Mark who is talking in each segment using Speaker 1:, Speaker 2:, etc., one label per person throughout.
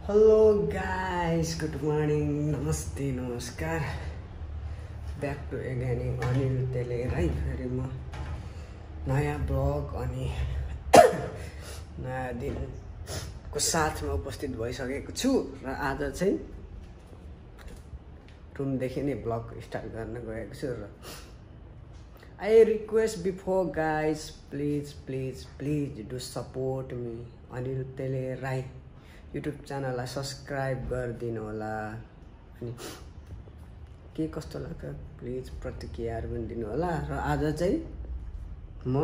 Speaker 1: Hello guys, good morning, नमस्ते, नमस्कार। Back to eigen Anil तेले राई। फेरि म नयाँ ब्लग अनि नयाँ दिनको साथमा उपस्थित भइसकेको छु र आज चाहिँ रुमदेखि नै ब्लग स्टार्ट गर्न गएको छु र I request before guys please please please do support me Anil तेले राई युट्युब च्यानललाई सब्सक्राइब गरिदिनु होला। अनि के कस्तो लाग्छ प्लिज प्रतिक्रियाहरू पनि दिनु होला। र आज चाहिँ म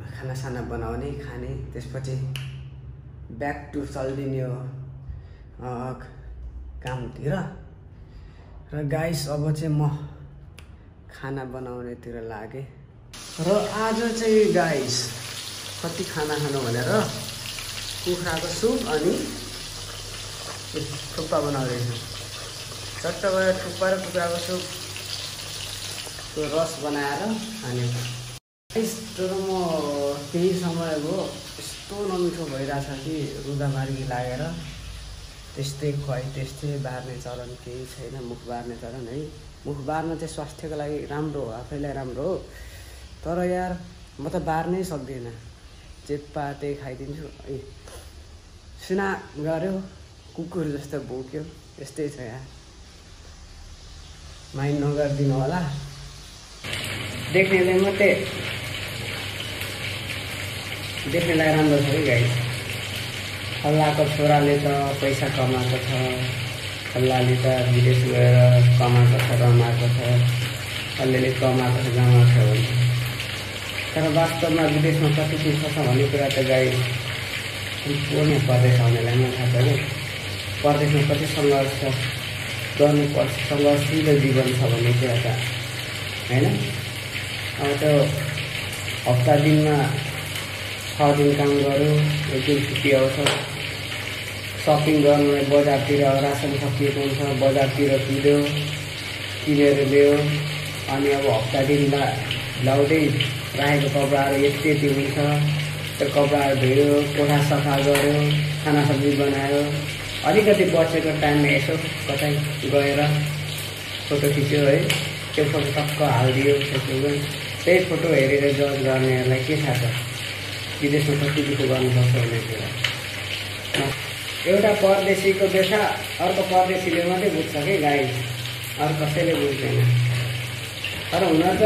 Speaker 1: खानासाना बनाउने खाने त्यसपछि ब्याक टु चल्दिने हो कामतिर। र गाइस अब चाहिँ म खाना बनाउनेतिर लागेँ र आज चाहिँ गाइस कति खाना खानु भनेर कुखुराको सुप अनि थुक्पा बनाउँदैछु। चट्ट गएर थुक्पा र कुखुराको सुपको रस बनाएर खाने। तर म केही समय भयो यस्तो नमिठो भइरहेछ कि रुदामार्गी लागेर त्यस्तै खुवाइ त्यस्तै बार्ने चलन केही छैन। मुख बार्ने चलन है, मुख बार्न चाहिँ स्वास्थ्यको लागि राम्रो हो, आफैलाई राम्रो हो। तर यार म त बार्नै सक्दिनँ, जे पाए त्यही खाइदिन्छु। सुना गऱ्यो कुकुर जस्तो भोक्यो, यस्तै छ यार। माइन्ड नगरिदिनु होला, देख्नेलाई मात्रै देख्नेलाई राम्रो छ कि गाइस। हल्लाको छोराले त पैसा कमाएको छ, हल्लाले त विदेश गएर कमाएको छ, रमाएको छ, अलिअलि कमाएको छ, जमाएको छ भन्छ। तर वास्तवमा विदेशमा कति चिज छ भन्ने कुरा त गाइस पूर्ण परदेश आउनेलाई नै थाहा छ कि परदेशमा कति सङ्घर्ष गर्नुपर्छ, सङ्घर्षशील जीवन छ भन्ने कुरा त होइन। अब त्यो हप्ता दिनमा 6 दिन काम गऱ्यो, 1 दिन छुट्टी आउँछ। सपिङ गर्नु बजारतिर रासन सकिएको हुन्छ, बजारतिर किनेर ल्यायो। अनि अब हप्ता दिन लाउँदै राखेको कपडाहरू यति यति हुन्छ। त्यो कपडाहरू धोयो, कोठा सफा गऱ्यो, खाना सब्जी बनायो। अलिकति बसेको टाइममा यसो कतै गएर फोटो खिच्यो है, त्यो फोटो टक्क हालिदियो फेसबुकमा। त्यही फोटो हेरेर जज गर्नेहरूलाई के थाहा छ विदेशमा कति दुःख गर्नुपर्छ भन्ने कुरा। एउटा परदेशीको व्यथा अर्को परदेशीले मात्रै बुझ्छ कि गाइस, अरू कसैले बुझ्दैन। तर हुन त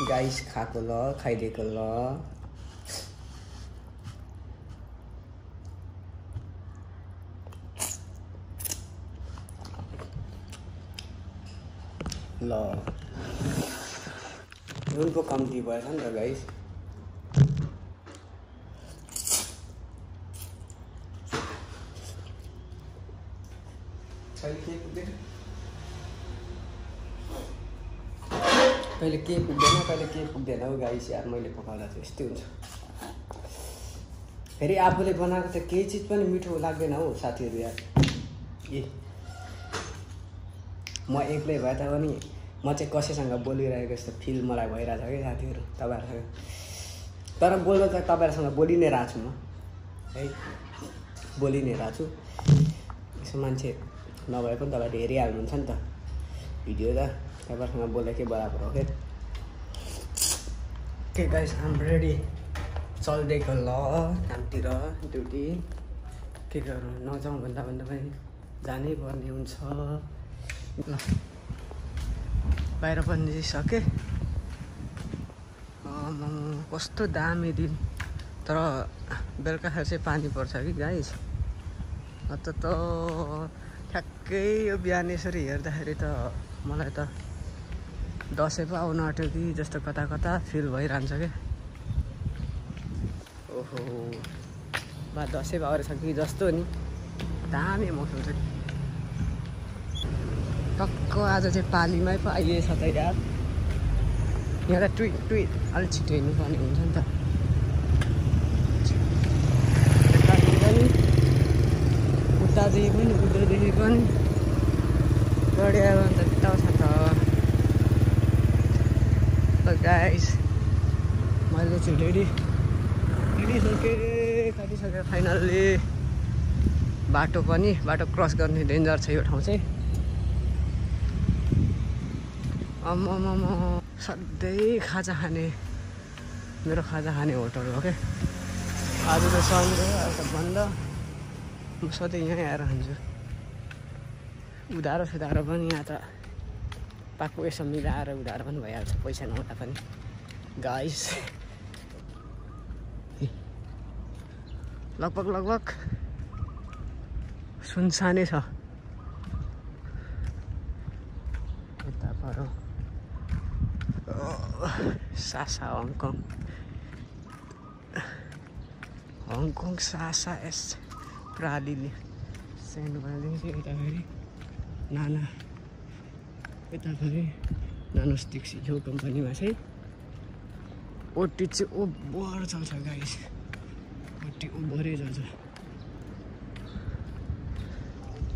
Speaker 1: गाइस खाएको ल, खाइदिएको ल नुन पो कम्ती भएछ नि त गाइस। कहिले के पुग्दैन हो गाइस यार। मैले पकाउँदा चाहिँ यस्तै हुन्छ। फेरि आफूले बनाएको त केही चिज पनि मिठो लाग्दैन हौ साथीहरू यार। म एक्लै भए तापनि म चाहिँ कसैसँग बोलिरहेको जस्तो फिल मलाई भइरहेछ कि साथीहरू तपाईँहरूसँग। तर बोल्दा त तपाईँहरूसँग बोलि नै रहेको छु म है, बोलि नै रहेको छु। यसो मान्छे नभए पनि तपाईँले हेरिहाल्नुहुन्छ नि त भिडियो त, तपाईँहरूसँग बोल्दा के बराबर हो के गाइस। आम रेडी, चल्दैको ल कामतिर ड्युटी। के गरौँ, नजाउँ भन्दा पनि जानै पर्ने हुन्छ। ल बाहिर पनि जिसकेँ। कस्तो दामी दिन। तर बेलुकाखेरि चाहिँ पानी पर्छ कि गाइस। त ठ्याक्कै यो बिहान यसरी हेर्दाखेरि त मलाई त दसैँ पो आउनु आँट्यो कि जस्तो कता कता फिल भइरहन्छ क्या। ओहो बा दसैँ आएर छ कि जस्तो नि, दामी मौसम छ। टक्क आज चाहिँ पालीमै पो आइएछ त यार। यहाँ त ट्विट अलिक छिटो हिँड्नुपर्ने हुन्छ नि त। उतादेखि पनि उधरदेखि पनि बढिया अन्त बिताउँछ त गाइस। मैले चाहिँ रेडी सकेँ फाइनल्ली। बाटो क्रस गर्ने डेन्जर छ यो ठाउँ चाहिँ। सधैँ खाजा खाने मेरो खाजा खाने होटल हो क्या। आज त सन्डे आज त बन्द। म सधैँ यहीँ आएर खान्छु। उधारो सुधारो पनि यहाँ त पाएको यसो मिलाएर उधारो पनि भइहाल्छ पैसा नहुँदा पनि गाइस। लगभग सुनसानै छ यता पर। सासा हङकङ सासा एस प्रालीले सेन्ड बनाइदिन्छ। यता फेरि नानो स्टिक्स यो कम्पनीमा चाहिँ ओटी चाहिँ ओभर चल्छ गाइस। ओटी ओभरै चल्छ।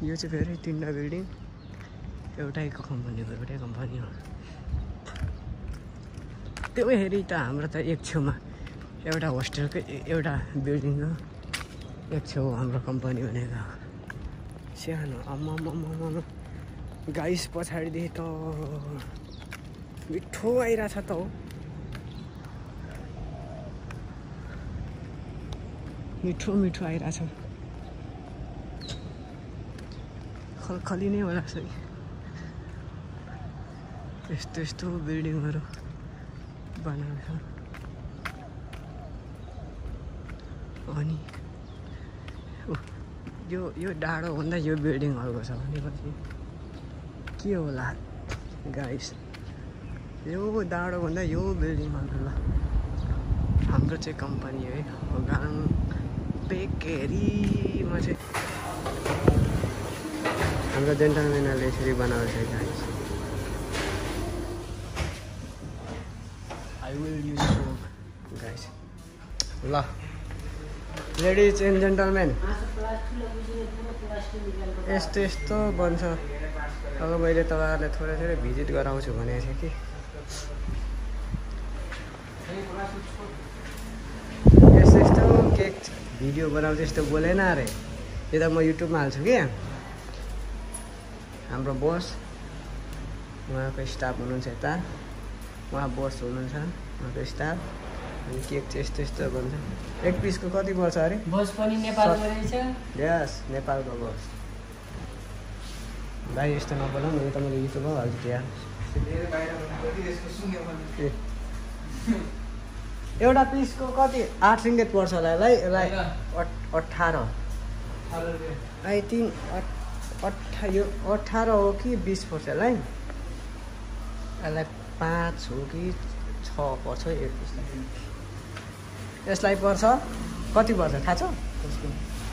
Speaker 1: यो चाहिँ फेरि 3वटा बिल्डिङ एउटै कम्पनी हो। त्यो हेरी त हाम्रो त एक छेउमा एउटा होस्टेलकै एउटा बिल्डिङ हो। एक छेउ हाम्रो कम्पनी भनेको सानो। आम्मामामा गाइस पछाडिदेखि त मिठो आइरहेछ त हो। मिठो आइरहेछ। खलखली नै होला सही। यस्तो बिल्डिङहरू बनाएको छ। अनि यो डाँडो भन्दा यो बिल्डिङहरूको छ भनेपछि के होला गाइस। यो डाँडो भन्दा यो बिल्डिङहरू ल हाम्रो चाहिँ कम्पनी है गाङ बेकेरीमा चाहिँ हाम्रो जेन्टलमेनले यसरी बनाएको छ guys. I will use soap guys. ल लेडिज एन्ड जेन्टलमेन यस्तो बन्छ। अब मैले तपाईँहरूलाई थोरै भिजिट गराउँछु भनेको थिएँ कि यस्तो केक भिडियो बनाउँछु यस्तो बोलेन अरे। यो त म युट्युबमा हाल्छु कि। हाम्रो बोस उहाँको स्टाफ हुनुहुन्छ यता। उहाँ बोस हुनुहुन्छ उहाँको स्टाफ। अनि केक चाहिँ यस्तो बन्छ। एक पिसको कति पर्छ अरे?
Speaker 2: बोस पनि नेपालको रहेछ।
Speaker 1: यस नेपालको बोस। भाइ यस्तो नबोला नि त मैले युट्युबमा हाल्छु त्यहाँ। एउटा पिसको कति 8 रिङ्गेट पर्छ होला है। 18 आई थिङ्क 18 हो कि 20 पर्छ होला है। यसलाई 5 हो कि 6 पर्छ एक पिसलाई। यसलाई पर्छ कति पर्छ थाहा छ?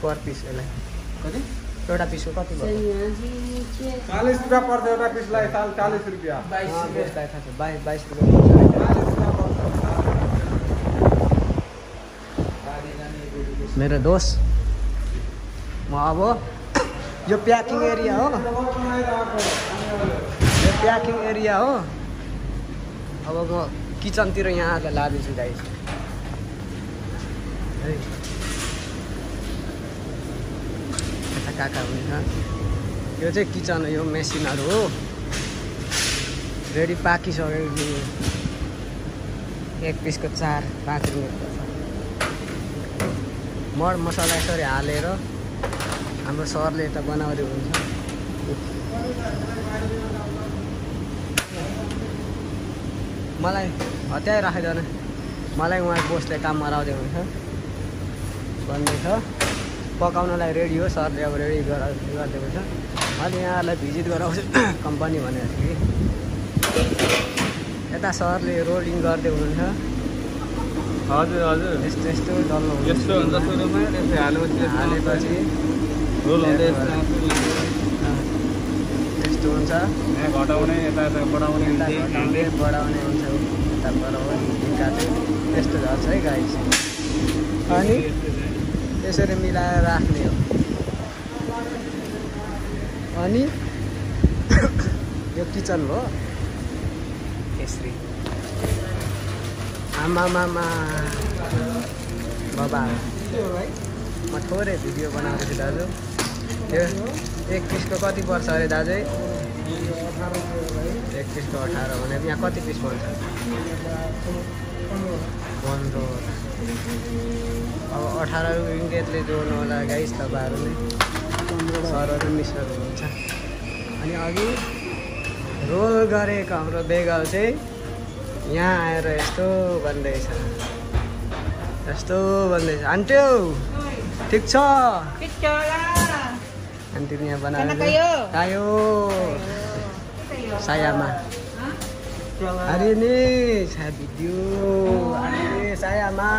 Speaker 1: पर पिस यसलाई कति? एउटा पिसको कति पर्छ?
Speaker 3: 40 रुपियाँ पर्छ एउटा पिसलाई। 40 रुपियाँ।
Speaker 1: 22 थाहा छ। 22 रुपियाँ पर्छ। मेरो दोस्त म अब यो प्याकिङ एरिया हो। यो प्याकिङ एरिया हो। अब म किचनतिर यहाँलाई लादिन्छु गाइस। यता काका हुनुहुन्छ। यो चाहिँ किचन हो। यो मेसिनहरू हो रेडी पाकिसकेको। एक पिसको 4-5 रुपियाँ पर्छ। मर मसला यसरी हालेर हाम्रो सरले यता बनाउँदै हुन्छ। मलाई हत्याइ राखेदैन। मलाई उहाँ बोसले काम मराउँदै हुन्छ भन्दैछ। पकाउनलाई रेडी हो सरले। अब रेडी गर्दै हुन्छ। मैले यहाँलाई भिजिट गराउँछु कम्पनी भनेको थिएँ कि। यता सरले रोलिङ गर्दै हुनुहुन्छ।
Speaker 3: हजुर हजुर
Speaker 1: यस्तो डल्लो
Speaker 3: यस्तो हुन्छ। सुरुमा यसो
Speaker 1: हालेपछि
Speaker 3: रोल हुँदै
Speaker 1: यस्तो हुन्छ।
Speaker 3: यहाँ घटाउने यता बढाउने
Speaker 1: बढाउने हुन्छ। यता बढाउने काट्यो यस्तो झर्छ है गाइस। अनि यसरी मिलाएर राख्ने हो। अनि यो किचन हो यसरी। आमामामा बाबा म थोरै भिडियो बनाउँदैछु दाजु। यो एक पिसको कति पर्छ अरे दाजु? 1 पिसको 18 भने यहाँ कति पिस पर्छ? 15। अब 18 रिङ्गेटले जोड्नु होला गाइस तपाईँहरूले। सरहरू मिसहरू हुन्छ। अनि अघि रोल गरेको हाम्रो बेगल चाहिँ यहाँ आएर यस्तो भन्दैछ, आन्टी ठिक छ? आन्टी यहाँ बनाएर आयो सायामा। अरे नि भिडियो सायामा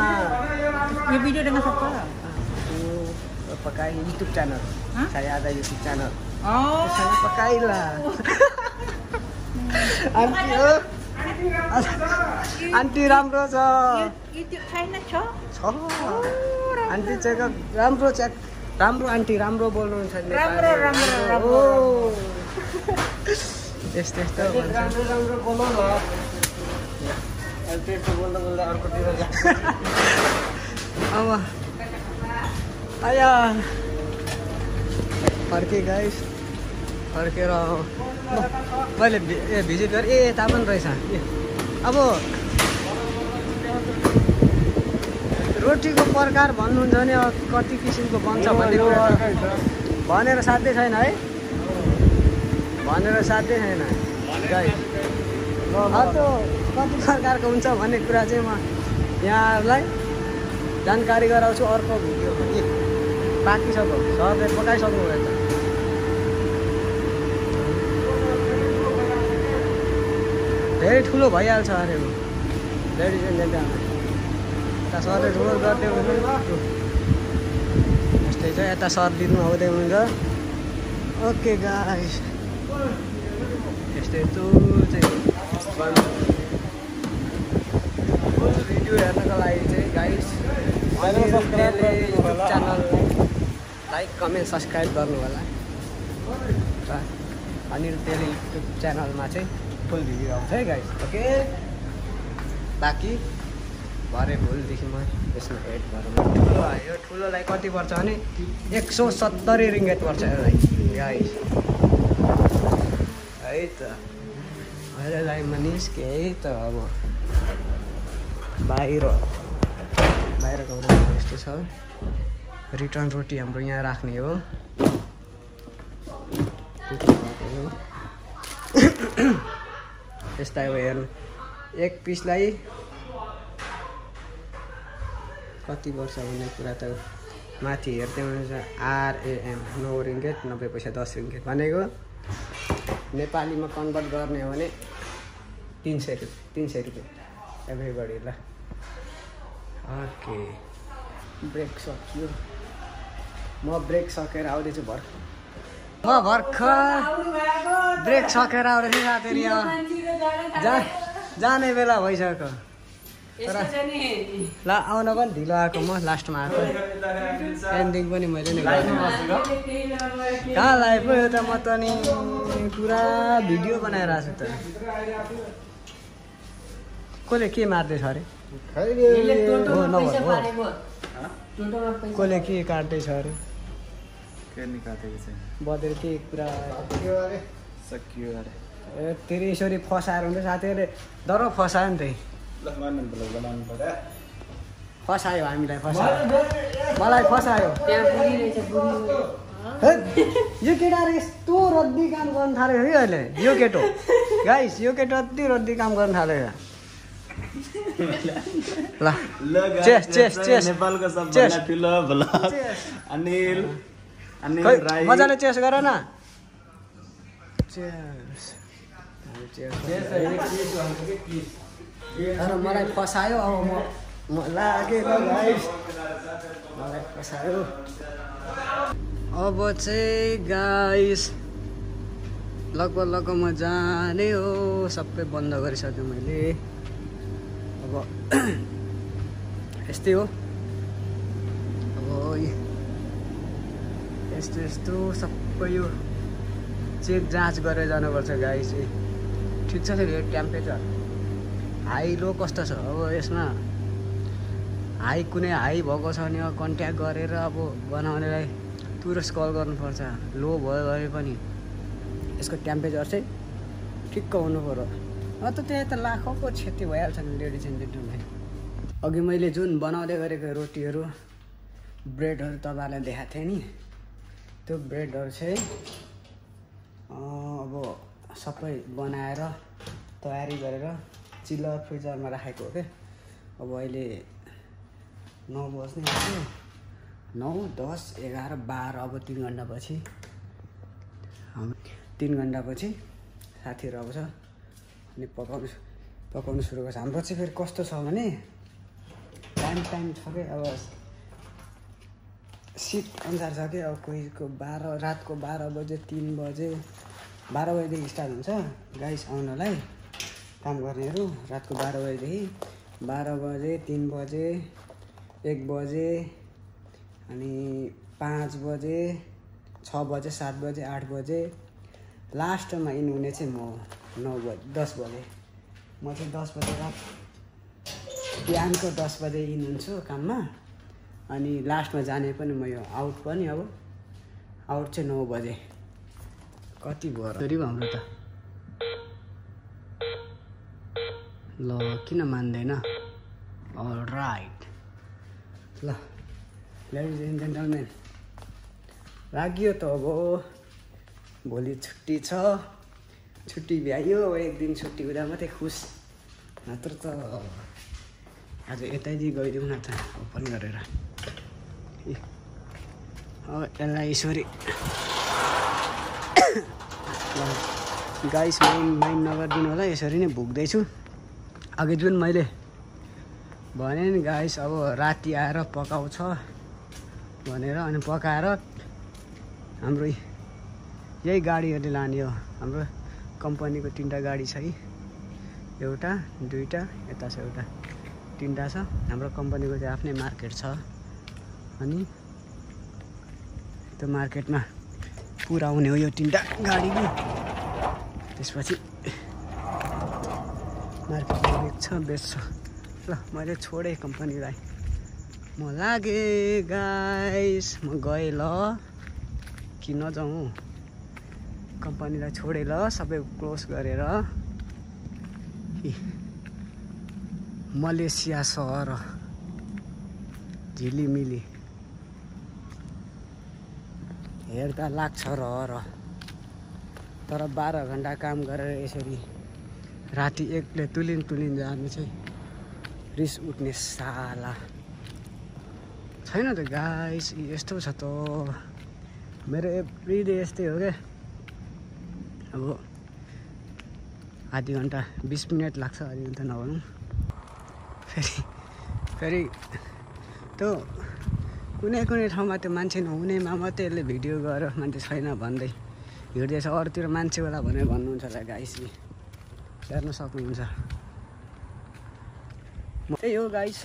Speaker 2: ये video dengan siapa?
Speaker 1: pakai YouTube channel. Saya ada YouTube channel.
Speaker 2: Oh.
Speaker 1: Saya pakailah. Aunty राम्रो छ।
Speaker 2: YouTube channel छ?
Speaker 1: छ। आन्टी चाहिँ राम्रो आन्टी राम्रो बोल्नुहुन्छ नि।
Speaker 2: राम्रो।
Speaker 1: यस्तो भन्छ। राम्रो बोल्नु न। त्यस्तो बोल्दा अर्कोतिर जान्छ। अब आया फर्केँ गाइस। फर्केर मैले भिजिट गरेँ। यता पनि रहेछ। अब रोटीको प्रकार भन्नुहुन्छ भने कति किसिमको बन्छ भन्ने कुरा भनेर साध्यै छैन है। गाइस त्यो कति प्रकारको हुन्छ भन्ने कुरा चाहिँ म यहाँहरूलाई जानकारी गराउँछु अर्को भिडियो पनि। पाकिसक्यो, सरले पकाइसक्नु भएछ। धेरै ठुलो भइहाल्छ अरे लेडिज एन्ड जेन्टलमेन। यता सरले ठुलो गर्दै हुनुहुन्छ। यस्तै छ, यता सर लिनु आउँदै हुनुहुन्छ। ओके गाइस, यस्तै चाहिँ भिडियो हेर्नको लागि चाहिँ गाइस युट्युब च्यानललाई लाइक कमेन्ट सब्सक्राइब गर्नु होला। र अनिल तेल युट्युब च्यानलमा चाहिँ फुल भिडियो आउँछ है गाइस। ओके, बाँकी भरे भोलिदेखि म यसमा एड गरौँ। ठुलो यो ठुलोलाई कति पर्छ भने 170 रिङ्गेट पर्छ यसलाई गाइस। है त अहिलेलाई म निस्केँ है त। अब बाहिरको यस्तो छ। रिटर्न रोटी हाम्रो यहाँ राख्ने हो। यस्ता हो हेर्नु। एक पिसलाई कति वर्ष भन्ने कुरा त माथि हेर्दै हुनुहुन्छ। RAM 9 रिङ्गेट 90 पैसा 10 रिङ्गेट भनेको नेपालीमा कन्भर्ट गर्ने हो भने 300 रुपियाँ एभ्रिबडी ल। ओके, ब्रेक सक्यो। म ब्रेक सकेर आउँदैछु भर्खर ब्रेक सकेर आउँदैछु साथीहरू। यहाँ जाने बेला भइसक्यो। ल आउन पनि ढिलो आएको, म लास्टमा आएको। एन्डिङ पनि मैले नै गरेँ। कहाँ लाग्यो यो त? म त नि पुरा भिडियो बनाइरहेको छु त। कसले के मार्दैछ अरे? कसले के काट्दैछ अरे? बदेर के कुरा तेरो यसरी फसाएर हुन्छ साथीहरूले। डर फसायो नि त, फसायो हामीलाई, मलाई फसायो। यो केटा यस्तो रद्दी काम गर्नु थाल्यो है अहिले। यो केटो गाइस, यो केटो यति रद्दी काम गर्नु थाल्यो। ल चेस
Speaker 4: नेपालको सबभन्दा ठुलो भ्लग अनिल राई।
Speaker 1: मजाले चेस गर न। तर मलाई फसायो। अब म लागेर गाइस मलाई फसायो। अब चाहिँ गाइस लगभग म जाने हो। सबै बन्द गरिसकेँ मैले। अब यस्तै हो। अब यस्तो सबै यो चेक जाँच गरेर जानुपर्छ गाइस। ठिक छ यो टेम्परेचर हाई लो कस्तो छ। अब यसमा हाई कुनै हाई भएको छ भने कन्ट्याक्ट गरेर अब बनाउनेलाई तुरस कल गर्नुपर्छ लो भयो भने पनि यसको टेम्परेचर चाहिँ ठिक्क हुनु पऱ्यो त त्यही त लाखौँको क्षति भइहाल्छ नि लेडिज एन्ड जेन्टलमेन अघि मैले जुन बनाउँदै गरेको रोटीहरू ब्रेडहरू तपाईँहरूलाई देखाएको थिएँ नि त्यो ब्रेडहरू चाहिँ अब सबै बनाएर तयारी गरेर चिल्लर फ्रिजरमा राखेको हो क्या अब अहिले 9 बज्ने आयो 9, 10, 11, 12 अब 3 घन्टापछि 3 घन्टापछि साथीहरू आउँछ अनि पकाउनु सुरु गर्छ हाम्रो चाहिँ फेरि कस्तो छ भने टाइम छ कि अब सिफ्ट अनुसार छ कि अब कोहीको 12 रातको 12 बजे 3 बजे 12 बजेदेखि स्टार्ट हुन्छ गाइस आउनलाई काम गर्नेहरू रातको 12 बजेदेखि 12 बजे 3 बजे 1 बजे अनि 5 बजे 6 बजे 7 बजे 8 बजे लास्टमा इन हुने चाहिँ म 9 बजे 10 बजे म चाहिँ 10 बजे रात बिहानको 10 बजे इन हुन्छु काममा अनि लास्टमा जाने पनि म यो आउट पनि अब आउट चाहिँ 9 बजे कति भयो फेरि हाम्रो त ल किन मान्दैन अलराइट ल लेडिज एन्ड जेन्टलमेन लाग्यो त अब भोलि छुट्टी छ छुट्टी भ्यायो एक दिन छुट्टी हुँदा मात्रै खुस नत्र त आज यतैदेखि गइदिउँ न त ओपन गरेर अब यसलाई यसरी गाइस माइन्ड नगरिदिनु होला यसरी नै भुक्दैछु अघि जुन मैले भने नि गाइस अब राति आएर पकाउँछ भनेर अनि पकाएर हाम्रो यही गाडीहरूले लाने हो हाम्रो कम्पनीको 3टा गाडी छ है एउटा 2टा यता छ एउटा 3टा छ हाम्रो कम्पनीको चाहिँ आफ्नै मार्केट छ अनि त्यो मार्केटमा पुरा हुने हो यो 3टा गाडीको त्यसपछि मार्केटमा बेच्छ ल मैले छोडेँ कम्पनीलाई म लागेँ गाइस म गएँ ल कि नजाउँ कम्पनीलाई छोडेँ ल सबै क्लोज गरेर मलेसिया सहर झिलिमिली हेर्दा लाग्छ र तर 12 घन्टा काम गरेर यसरी राति एकले तुलिन जानु चाहिँ रिस उठ्ने साला छैन त गाइस यस्तो छ त मेरो एभ्री डे यस्तै हो क्या अब आधी घन्टा 20 मिनट लाग्छ आधी घन्टा नभनौँ फेरि त्यो कुनै ठाउँमा त्यो मान्छे नहुनेमा मात्रै यसले भिडियो गरेर मान्छे छैन भन्दै हिँड्दैछ अरूतिर मान्छे होला भनेर भन्नुहुन्छ होला गाइस हेर्न सक्नुहुन्छ त्यही हो गाइस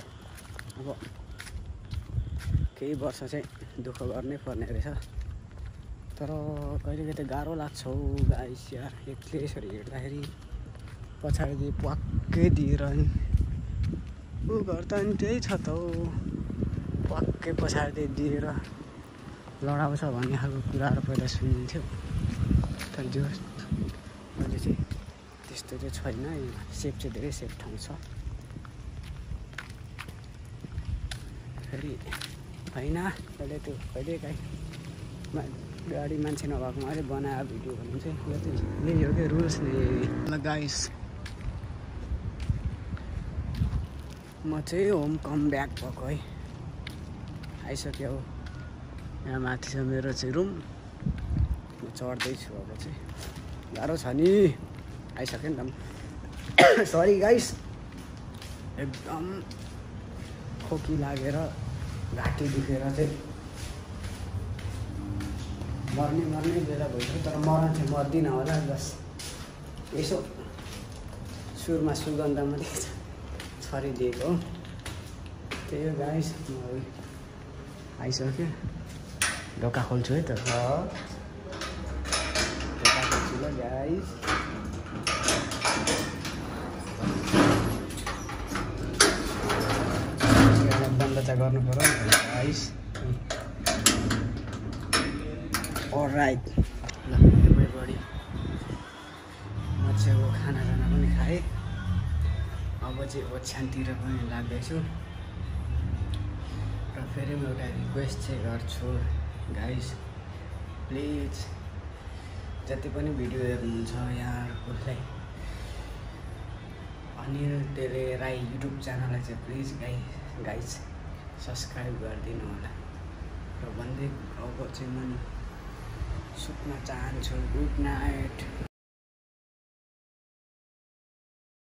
Speaker 1: अब केही वर्ष चाहिँ दुःख गर्नै पर्ने रहेछ तर कहिले त गाह्रो लाग्छ हौ गाइस यार एक्लै यसरी हिँड्दाखेरि पछाडि पक्कै दिएर नि ऊ घर त अनि त्यही छ त हौ पक्कै पछाडि दिएर लडाउँछ भन्ने खालको कुराहरू पहिला सुनिन्थ्यो तर जो अहिले चाहिँ त्यस्तो चाहिँ छैन सेफ चाहिँ धेरै सेफ ठाउँ छ फेरि होइन कहिलेकाहीँ गाडी मान्छे नभएकोमा अलिक बनाएर भिडियो भन्नु चाहिँ यो चाहिँ यही हो कि रुल्स नै ल गाइस म चाहिँ होम कम ब्याक भएको है आइसक्यो यहाँ माथि छ मेरो चाहिँ रुम म चढ्दैछु अब चाहिँ गाह्रो छ नि आइसक्यो नि त सरी गाइस एकदम खोकी लागेर घाँटी दुखेर चाहिँ मर्ने बेला भइसक्यो तर मर्न चाहिँ मर्दिनँ होला बस यसो सुरमा सुगन्ध मात्रै छरिदिएको हो त्यही हो गाइस आइसक्यो ढोका खोल्छु है त ढोका खोल्छु ल गाइस बन्द चाहिँ गर्नु पर्यो गाइस अलराइट ल एभ्रीबडी म चाहिँ अब खानाजाना पनि खाएँ अब चाहिँ ओछ्यानतिर पनि लाग्दैछु र फेरि म एउटा रिक्वेस्ट चाहिँ गर्छु गाइस प्लिज जति पनि भिडियो हेर्नुहुन्छ यहाँहरूलाई अनिल तेरे राई युट्युब च्यानललाई चाहिँ प्लिज गाइस सब्सक्राइब गरिदिनु होला र भन्दै अब चाहिँ म सुत्न चाहन्छु गुड नाइट।